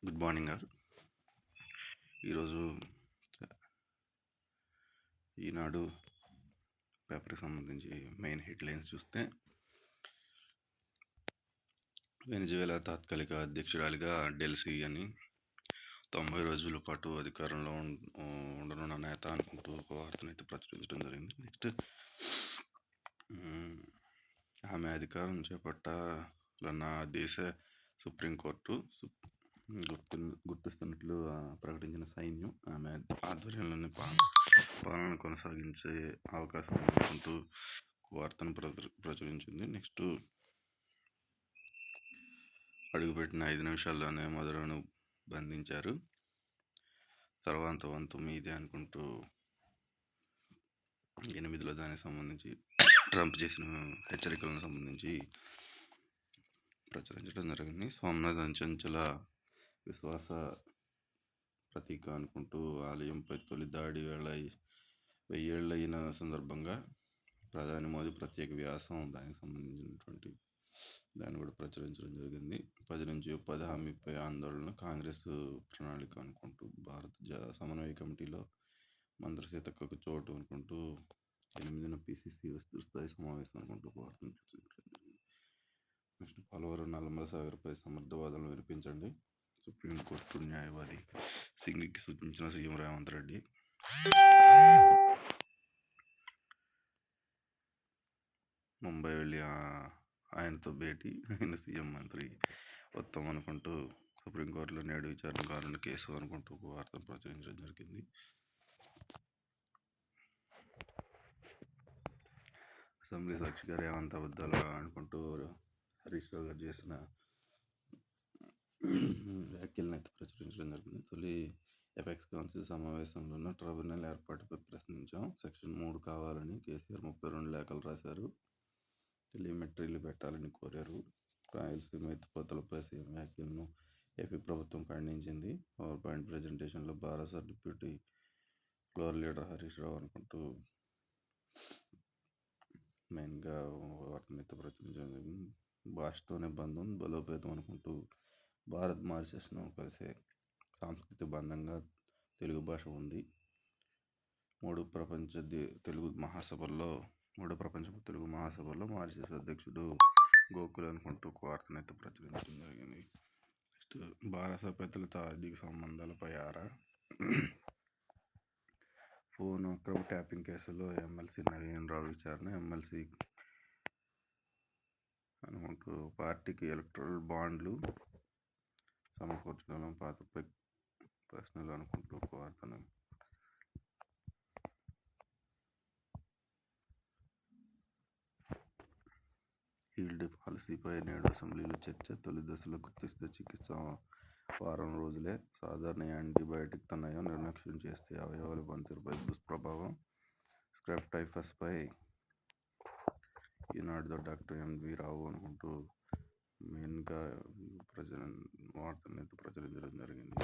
Good morning గారు. ఈరోజు ఈనాడు పేపర్కి సంబంధించి మెయిన్ హెడ్లైన్స్ చూస్తే, వెనిజువేలా తాత్కాలిక అధ్యక్షురాలిగా డెల్సీ అని 90 రోజుల పాటు అధికారంలో ఉండనున్న నేత అనుకుంటూ ఒక వార్తను అయితే ప్రచురించడం జరిగింది. నెక్స్ట్ ఆమె అధికారం చేపట్టాలన్న దేశ సుప్రీంకోర్టు గుర్తిస్తున్నట్లు ప్రకటించిన సైన్యం ఆమె ఆధ్వర్యంలోని పాలన కొనసాగించే అవకాశం అనుకుంటూ వార్తను ప్రచురించింది. నెక్స్ట్ అడుగుపెట్టిన 5 నిమిషాల్లోనే మధురను బంధించారు, తర్వాత వంతు మీదే అనుకుంటూ 8లో దానికి సంబంధించి ట్రంప్ చేసిన హెచ్చరికలను సంబంధించి ప్రచురించడం జరిగింది. సోమనాథ్ అంచెంచెల విశ్వాస ప్రతీక అనుకుంటూ ఆలయంపై తొలి దాడి 1000 ఏళ్ళైన సందర్భంగా ప్రధాని మోదీ ప్రత్యేక వ్యాసం దానికి సంబంధించినటువంటి దాన్ని కూడా ప్రచురించడం జరిగింది. 10 నుంచి 10 హామీపై ఆందోళన, కాంగ్రెస్ ప్రణాళిక అనుకుంటూ భారత సమన్వయ కమిటీలో మంత్రి సీతక్కకు చోటు అనుకుంటూ 8న పిసిసి విస్తృత స్థాయి సమావేశం అనుకుంటూ వార్తను ప్రచురించడం జరిగింది. నెక్స్ట్ పోలవరం నల్లమల సాగర్పై సమర్థవాదనలు వినిపించండి, సుప్రీంకోర్టు న్యాయవాది సింగ్కి సూచించిన సీఎం రేవంత్ రెడ్డి. ముంబై వెళ్ళి ఆయనతో భేటీ అయిన సీఎం మంత్రి ఉత్తమ్ అనుకుంటూ సుప్రీంకోర్టులో నేడు విచారణ కానున్న కేసు అనుకుంటూ ఒక వార్తను ప్రచురించడం జరిగింది. అసెంబ్లీ సాక్షిగా రేవంత్ అబద్ధాలు అనుకుంటూ హరీష్ రావు గారు చేసిన వ్యాఖ్యలను అయితే ప్రచురించడం జరిగింది. తొలి ఎపెక్స్ కౌన్సిల్ సమావేశంలోనూ ట్రిబ్యునల్ ఏర్పాటుపై ప్రశ్నించాం, సెక్షన్ 3 కావాలని కేసీఆర్ 32 లేఖలు రాశారు, టెలిమెట్రీలు పెట్టాలని కోరారు. రాయలసీమ ఎత్తిపోతలపై సీఎం వ్యాఖ్యలను ఏపీ ప్రభుత్వం ఖండించింది. పవర్ పాయింట్ ప్రజెంటేషన్లో BRS deputy floor leader Harish Rao అనుకుంటూ మెయిన్గా వార్తను అయితే ప్రచురించడం జరిగింది. భాషతోనే బంధం బలోపేతం అనుకుంటూ భారత్ మారిషస్ను కలిసే సాంస్కృతిక బంధంగా తెలుగు భాష ఉంది. మూడో ప్రపంచ తెలుగు మహాసభల్లో మారిషస్ అధ్యక్షుడు గోకుల్ అనుకుంటూ ఒక వార్తను అయితే ప్రచురించడం జరిగింది. నెక్స్ట్ బారాస పెద్దలతో ఆర్థిక సంబంధాలపై ఆరా, ఫోన్ అక్రమ ట్యాపింగ్ కేసులో ఎమ్మెల్సీ నవీన్ రావు విచారణ, ఎమ్మెల్సీ అనుకుంటూ పార్టీకి ఎలక్టరల్ బాండ్లు సమకూర్చడం పాతపై ప్రశ్నలు అనుకుంటూ ఒక వార్తను హీల్డ్ పాలసీపై నేడు అసెంబ్లీలో చర్చ, తొలి దశలో గుర్తిస్తే చికిత్స వారం రోజులే, సాధారణ యాంటీబయాటిక్ నయం, నిర్లక్ష్యం చేస్తే అవయవాల పనితీరుపై దుష్ప్రభావం, స్క్రబ్ టైఫస్పై ఈనాడుతో డాక్టర్ ఎంవి రావు అనుకుంటూ మెయిన్గా వార్తను అయితే ప్రచురించడం జరిగింది.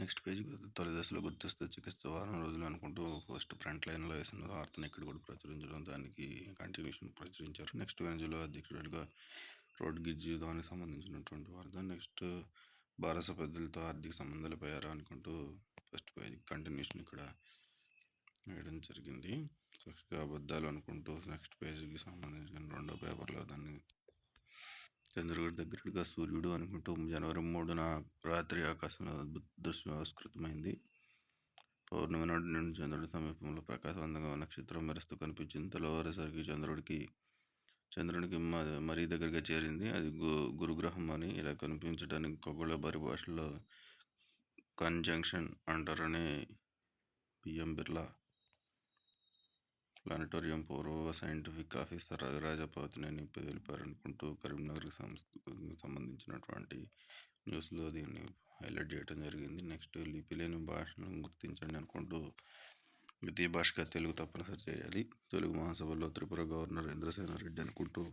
నెక్స్ట్ పేజ్కి తొలి దశలో గుర్తిస్తే చికిత్స వారం రోజులు అనుకుంటూ ఫస్ట్ ఫ్రంట్ లైన్లో వేసిన వార్తను ఇక్కడ కూడా ప్రచురించడం, దానికి కంటిన్యూషన్ ప్రచురించారు. నెక్స్ట్ వెనిజువేలా అధ్యక్షుడిగా రోడ్రిగ్జ్ దానికి సంబంధించినటువంటి వార్త. నెక్స్ట్ బారాస పెద్దలతో ఆర్థిక సంబంధాలపై అనుకుంటూ ఫస్ట్ పేజ్ కంటిన్యూషన్ ఇక్కడ వేయడం జరిగింది. నెక్స్ట్గా అబద్ధాలు అనుకుంటూ నెక్స్ట్ పేజ్కి సంబంధించిన రెండో పేపర్లో దాన్ని చంద్రుడి దగ్గరగా సూర్యుడు అనుకుంటూ జనవరి 3న రాత్రి ఆకాశంలో దుష్కృతమైంది. పౌర్ణమి నాటి నుండి చంద్రుడి సమీపంలో ప్రకాశవంతంగా నక్షత్రం మెరుస్తూ కనిపించింది. తెల్లవారేసరికి చంద్రునికి మరీ దగ్గరగా చేరింది. అది గురుగ్రహం అని ఇలా కనిపించడానికి ఖగోళ పరిభాషలో కంజంక్షన్ అంటారని బిఎం బిర్లా ప్లానటోరియం పూర్వ సైంటిఫిక్ ఆఫీసర్ రవిరాజపతినేని తెలిపారనుకుంటూ కరీంనగర్కి సంబంధించినటువంటి న్యూస్లో దీన్ని హైలైట్ చేయడం జరిగింది. నెక్స్ట్ లిపి లేని భాషను గుర్తించండి అనుకుంటూ ద్వితీయ భాషగా తెలుగు తప్పనిసరి చేయాలి, తెలుగు మహాసభలో త్రిపుర గవర్నర్ ఇంద్రసేన రెడ్డి అనుకుంటూ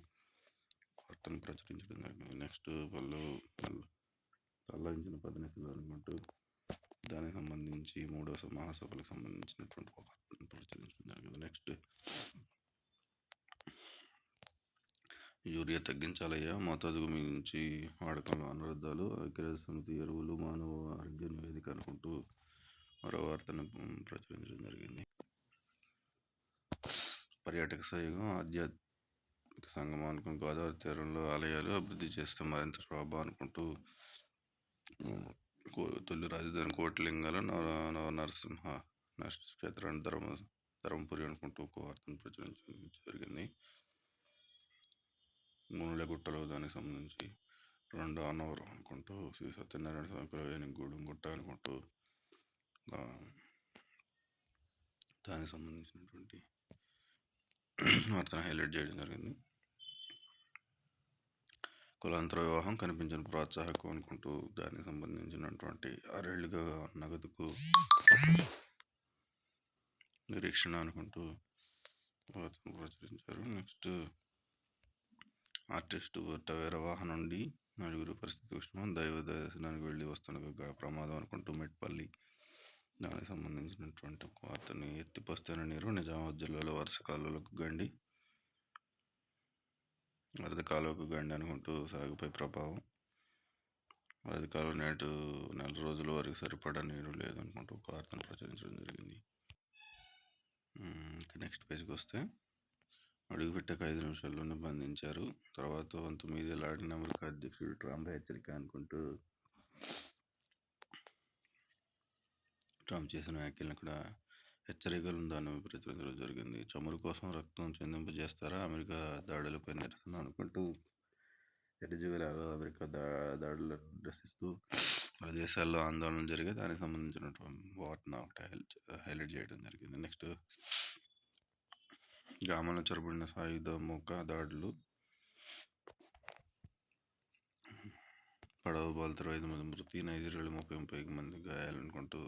వార్తను ప్రచురించడం జరిగింది. నెక్స్ట్ తల్లించిన 10 నిమిషాలు అనుకుంటూ దానికి సంబంధించి 3వ మహాసభలకు సంబంధించినటువంటి వార్తను ప్రచురించడం జరిగింది. నెక్స్ట్ యూరియా తగ్గించాలయ్యా, మోతాదుకు మించి వాడకంలో అనర్థాలు, ఐక్యరాజ్యసమితి ఎరువులు మానవ ఆరోగ్య నివేదిక అనుకుంటూ మరో వార్తను ప్రచురించడం జరిగింది. పర్యాటక సయోగం ఆధ్యాత్మిక సంగమం అనుకుని గోదావరి తీరంలో ఆలయాలు అభివృద్ధి చేస్తే మరింత శోభ అనుకుంటూ తొలి రాజధాని కోటిలింగాల నరసింహ క్షేత్రాన్ని ధర్మపురి అనుకుంటూ ఒక వార్తను ప్రచురించడం జరిగింది. గుట్టలో దానికి సంబంధించి 2 అన్నవరం అనుకుంటూ శ్రీ సత్యనారాయణ స్వామి గూడెం గుట్ట అనుకుంటూ దానికి సంబంధించినటువంటి వార్తను హైలైట్ చేయడం జరిగింది. కులాంతర వివాహం కనిపించిన ప్రోత్సాహకం అనుకుంటూ దానికి సంబంధించినటువంటి 6 ఏళ్ళుగా నగదుకు నిరీక్షణ అనుకుంటూ వార్తను ప్రచురించారు. నెక్స్ట్ ఆర్టిస్టు టవేరా వాహనం నుండి 4 పరిస్థితి ఉష్ణం, దైవ దర్శనానికి వెళ్ళి వస్తుండగా ప్రమాదం అనుకుంటూ మెట్పల్లి దానికి సంబంధించినటువంటి వార్తని ఎత్తిపోస్తేన నీరు నిజామాబాద్ జిల్లాలో వరుస కాలువలకు గండి అనుకుంటూ సాగుపై ప్రభావం, వరద కాలువ నేటి నెల రోజుల వరకు సరిపడా నీరు లేదనుకుంటూ ఒక వార్తను ప్రచురించడం జరిగింది. నెక్స్ట్ పేజ్కి వస్తే అడుగుపెట్టాక 5 నిమిషాల్లోనే బంధించారు, తర్వాత వంతు మీదలాడిన అమెరికా అధ్యక్షుడు ట్రంప్ హెచ్చరిక అనుకుంటూ ట్రంప్ చేసిన వ్యాఖ్యలను కూడా హెచ్చరికలు దాన్ని ప్రచురించడం జరిగింది. చమురు కోసం రక్తం చెందింపజేస్తారా, అమెరికా దాడులపై నిరసన అనుకుంటూ వెనిజువేలా అమెరికా దాడులను నిరసిస్తూ పలు దేశాల్లో ఆందోళన జరిగే దానికి సంబంధించినటువంటి వార్తను ఒకటి హైలైట్ చేయడం జరిగింది. నెక్స్ట్ గ్రామాల్లో చొరబడిన సాయుధ మూక దాడులు, పడవ బాధితులు 5 మంది మృతి, నైజీరియాలో 30 మంది గాయాలనుకుంటూ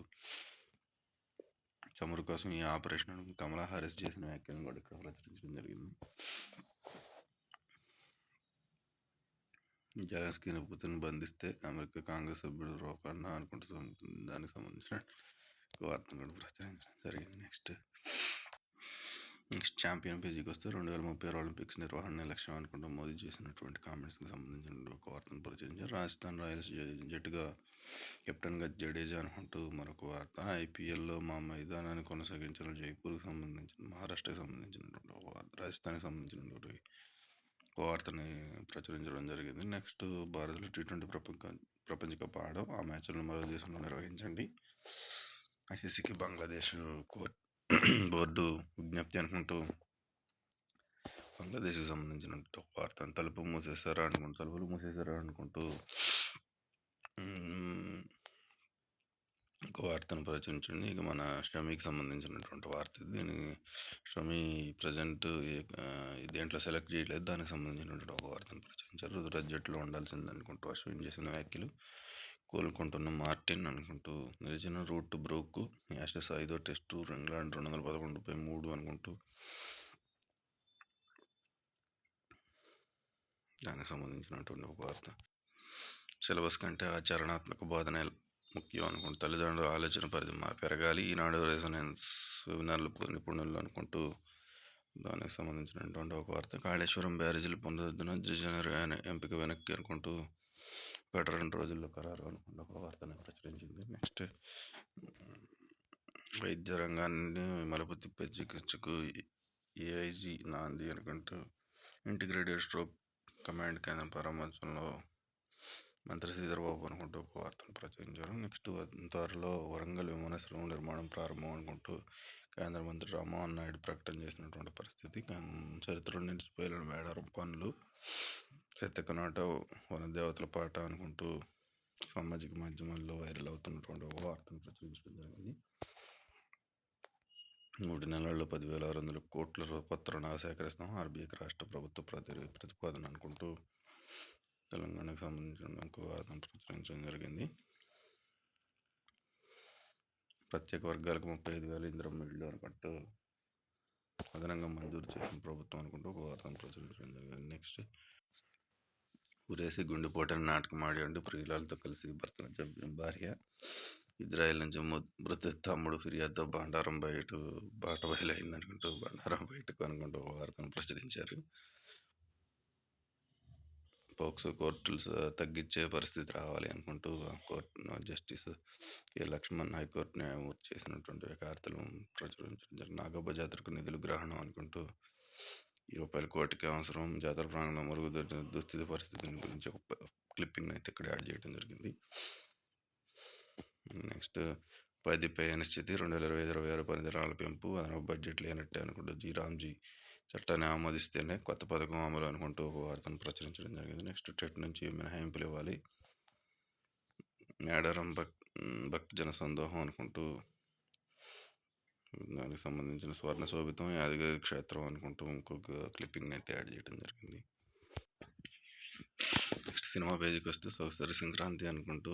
చమురు కోసం ఈ ఆపరేషన్ కమలా హారిస్ చేసిన వ్యాఖ్యలను కూడా ఇక్కడ ప్రచురించడం జరిగింది. జెలెన్స్కీని పుతిన్ బంధిస్తే అమెరికా కాంగ్రెస్ సభ్యుడు రోకన్నా అనుకుంటూ దానికి సంబంధించిన వార్తను కూడా ప్రచురించడం జరిగింది. నెక్స్ట్ ఛాంపియన్ పేజీకి వస్తే 2030 ఒలింపిక్స్ నిర్వహణ లక్ష్యం అనుకుంటూ మోదీ చేసినటువంటి కామెంట్స్కి సంబంధించిన ఒక వార్తను పరిచయించారు. రాజస్థాన్ రాయల్స్ జట్టుగా కెప్టెన్గా జడేజా అనుకుంటూ మరొక వార్త. ఐపీఎల్లో మా మైదానాన్ని కొనసాగించిన జైపూర్కి సంబంధించిన మహారాష్ట్రకి సంబంధించినటువంటి ఒక వార్త, రాజస్థాన్కి సంబంధించినటువంటి ఒక వార్తని ప్రచురించడం జరిగింది. నెక్స్ట్ భారత్లో T20 ప్రపంచ కప్ ఆడడం, ఆ మ్యాచ్లను మరో దేశంలో నిర్వహించండి, ఐసీసీకి బంగ్లాదేశ్ బోర్డు విజ్ఞప్తి అనుకుంటూ బంగ్లాదేశ్కి సంబంధించిన ఒక వార్త. తలుపులు మూసేశారా అనుకుంటూ ఒక వార్తను ప్రచురించండి. ఇక మన షమీకి సంబంధించినటువంటి వార్త. దీని షమీ ప్రజెంట్ దేంట్లో సెలెక్ట్ చేయలేదు, దానికి సంబంధించినటువంటి ఒక వార్తను ప్రచురించారు. జట్టులో ఉండాల్సింది అనుకుంటూ అశ్విన్ చేసిన వ్యాఖ్యలు, కోలుకుంటున్న మార్టిన్ అనుకుంటూ నిలిచిన రూట్ బ్రోక్, యాషెస్ 5వ టెస్టు ఇంగ్లాండ్ 211/3 అనుకుంటూ దానికి సంబంధించినటువంటి ఒక వార్త. సిలబస్ కంటే ఆచరణాత్మక బోధన ముఖ్యం అనుకుంటూ తల్లిదండ్రుల ఆలోచన పరిధి పెరగాలి, ఈనాడు రెసొనెన్స్ వెబినార్లు నిపుణులు అనుకుంటూ దానికి సంబంధించినటువంటి ఒక వార్త. కాళేశ్వరం బ్యారేజీలు పునరుద్ధరణ గిరిజనుల ఎంపిక వెనక్కి అనుకుంటూ 2 రోజుల్లో ఖరారు అనుకుంటూ ఒక వార్తను ప్రచురించింది. నెక్స్ట్ వైద్య రంగాన్ని మలుపు తిప్పే చికిత్సకు ఏఐజీ నాంది అనుకుంటూ ఇంటిగ్రేటెడ్ స్ట్రోక్ కమాండ్ కేంద్రం పరామర్శంలో మంత్రి శ్రీధర్బాబు అనుకుంటూ ఒక వార్తను ప్రచురించారు. నెక్స్ట్ త్వరలో వరంగల్ విమానాశ్రయం నిర్మాణం ప్రారంభం అనుకుంటూ కేంద్ర మంత్రి రామ్మోహన్ నాయుడు ప్రకటన చేసినటువంటి పరిస్థితి. చరిత్రలో నిలిచిపోయిన మేడారం పనులు, సత్యకనాట వనదేవతల పాట అనుకుంటూ సామాజిక మాధ్యమాల్లో వైరల్ అవుతున్నటువంటి ఒక వార్తను ప్రచురించడం జరిగింది. 3 నెలల్లో 10,600 కోట్ల కొత్త రుణాలు సేకరిస్తాం, ఆర్బీఐకి రాష్ట్ర ప్రభుత్వ ప్రతిపాదన అనుకుంటూ తెలంగాణకు సంబంధించిన ఒక వార్తను ప్రచురించడం జరిగింది. ప్రత్యేక వర్గాలకు 35,000 ఇందిరమ్మ ఇళ్ళు అనుకుంటూ అదనంగా మంజూరు చేసిన ప్రభుత్వం అనుకుంటూ ఒక వార్తను ప్రచురించడం జరిగింది. నెక్స్ట్ ఉరేసి గుండెపోటని నాటకం ఆడి ప్రియురాలతో కలిసి భర్తను చంపిన భార్య, ఇజ్రాయెల్ నుంచి మృతి తమ్ముడు ఫిర్యాదుతో బాట బయలైంది అనుకుంటూ బండారం బయటకు అనుకుంటూ ఒక వార్తను ప్రచురించారు. పోక్సో కోర్టులు తగ్గించే పరిస్థితి రావాలి అనుకుంటూ జస్టిస్ కె లక్ష్మణ్ హైకోర్టు న్యాయమూర్తి చేసినటువంటి వార్తలు ప్రచురించడం జరిగింది. నాగబ్బ జాతరకు నిధులు గ్రహణం అనుకుంటూ రూ. 1 కోటికి అవసరం, జాతర ప్రాంగణంలో మరుగుదొడ్డి దుస్థితి పరిస్థితిని గురించి ఒక క్లిప్పింగ్ అయితే ఇక్కడ యాడ్ చేయడం జరిగింది. నెక్స్ట్ 10పై అనిశ్చితి 2025-26 పరిధిరాల పెంపు అదనపు బడ్జెట్ లేనట్టే అనుకుంటూ రామ్జీ చట్టాన్ని ఆమోదిస్తేనే కొత్త పథకం అమలు అనుకుంటూ ఒక వార్తను ప్రచురించడం జరిగింది. నెక్స్ట్ టెట్ నుంచి మినహాయింపులు ఇవ్వాలి, మేడారం భక్తి జన సందోహం అనుకుంటూ దానికి సంబంధించిన స్వర్ణ శోభితం యాదగిరి క్షేత్రం అనుకుంటూ ఇంకొక క్లిప్పింగ్ అయితే యాడ్ చేయడం జరిగింది. నెక్స్ట్ సినిమా పేజీకి వస్తే ఒకసారి సంక్రాంతి అనుకుంటూ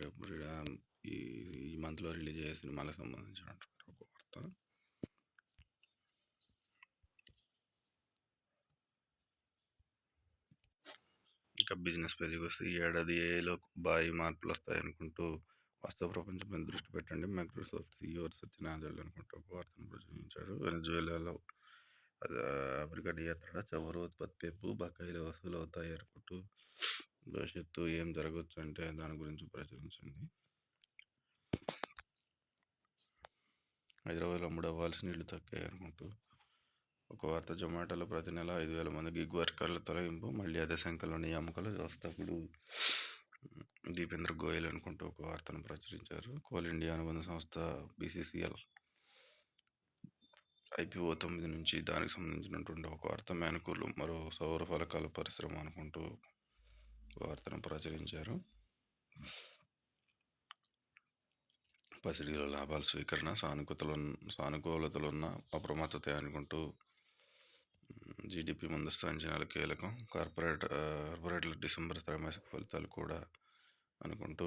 రేపు ఈ మంత్లో రిలీజ్ అయ్యే సినిమాలకు సంబంధించినటువంటి ఒక వార్త. ఇంకా బిజినెస్ పేజీకి వస్తే ఈ ఏడాది ఏఐలో భారీ మార్పులు వస్తాయనుకుంటూ వాస్తవ ప్రపంచం మీద దృష్టి పెట్టండి, మైక్రోసాఫ్ట్ సీఈఓ సత్య నాదెళ్ల అనుకుంటూ ఒక వార్తను ప్రచురించారు. వెనజువేలాలో అమెరికా నియంత్రణ, చమురు ఉత్పత్తి పెంపు, బకాయిలు వసూలు అవుతాయి అనుకుంటూ భవిష్యత్తు ఏం జరగచ్చు అంటే దాని గురించి ప్రచురించింది. హైదరాబాద్లో అమ్ముడవ్వాల్సిన ఇళ్ళు తగ్గాయి అనుకుంటూ ఒక వార్త. జొమాటోలో ప్రతి నెల 5,000 మంది గిగ్ వర్కర్ల తొలగింపు, మళ్ళీ అదే సంఖ్యలో నియామకాలు, వ్యవస్థాపకుడు దీపేంద్ర గోయల్ అనుకుంటూ ఒక వార్తను ప్రచురించారు. కోల్ ఇండియా అనుబంధ సంస్థ బీసీసీఎల్ IPO 9 నుంచి దానికి సంబంధించినటువంటి ఒక వార్త. మేనకూర్లో మరో సౌర ఫలకాల పరిశ్రమ అనుకుంటూ వార్తను ప్రచురించారు. పసిడీల లాభాల స్వీకరణ, సానుకూలతలున్న అప్రమత్తత అనుకుంటూ జీడిపి ముందస్తు అంచనాలు కీలకం, కార్పొరేట్ల డిసెంబర్ త్రైమాసిక ఫలితాలు కూడా అనుకుంటూ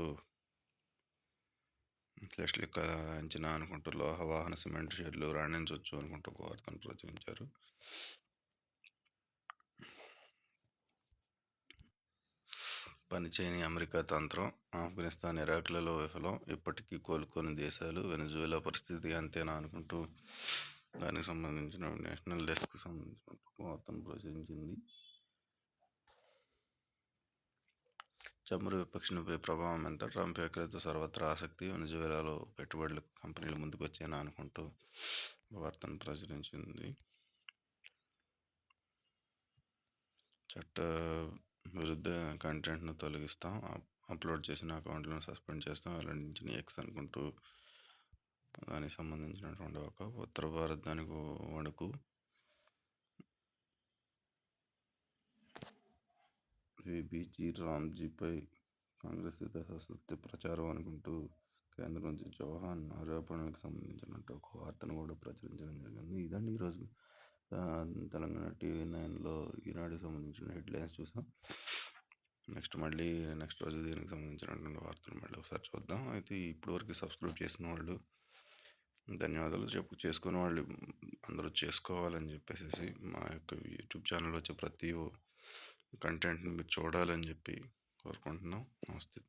లెక్క అంచనా అనుకుంటూ లోహ వాహన సిమెంట్ షేర్లు రాణించవచ్చు అనుకుంటూ ఒక వార్తను ప్రచురించారు. పనిచేయని అమెరికా తంత్రం, ఆఫ్ఘనిస్తాన్ ఇరాక్లలో విఫలం, ఇప్పటికీ కోలుకోని దేశాలు, వెనజువేలా పరిస్థితి అంతేనా అనుకుంటూ దానికి సంబంధించిన నేషనల్ డెస్క్ సంబంధించిన వార్తను ప్రచురించింది. చమురు విపక్షణపై ప్రభావం ఎంత, ట్రంప్ వ్యాఖ్యలతో సర్వత్రా ఆసక్తి, వెనజువేలాలో పెట్టుబడులకు కంపెనీలు ముందుకు వచ్చేనా అనుకుంటూ వార్తను ప్రచురించింది. చట్ట విరుద్ధ కంటెంట్ను తొలగిస్తాం, అప్లోడ్ చేసిన అకౌంట్లను సస్పెండ్ చేస్తాం, వెల్లడించిన ఎక్స్ అనుకుంటూ దానికి సంబంధించినటువంటి ఒక ఉత్తర భారత్ దానికి వణుకు, బీజీ రామ్జీపై కాంగ్రెస్ అసత్య ప్రచారం అనుకుంటూ కేంద్రం నుంచి చౌహాన్ ఆరోపణలకు సంబంధించినట్టు ఒక వార్తను కూడా ప్రచురించడం జరిగింది. ఇదండి ఈరోజు తెలంగాణ TV9లో ఈనాడుకి సంబంధించిన హెడ్లైన్స్ చూసాం. నెక్స్ట్ రోజు దీనికి సంబంధించినటువంటి వార్తలు మళ్ళీ ఒకసారి చూద్దాం. అయితే ఇప్పటివరకు సబ్స్క్రైబ్ చేసిన వాళ్ళు ధన్యవాదాలు, చేసుకునే వాళ్ళు అందరూ చేసుకోవాలని చెప్పేసి మా యొక్క యూట్యూబ్ ఛానల్ వచ్చే ప్రతి కంటెంట్ని మీరు చూడాలని చెప్పి కోరుకుంటున్నాం. నమస్తే.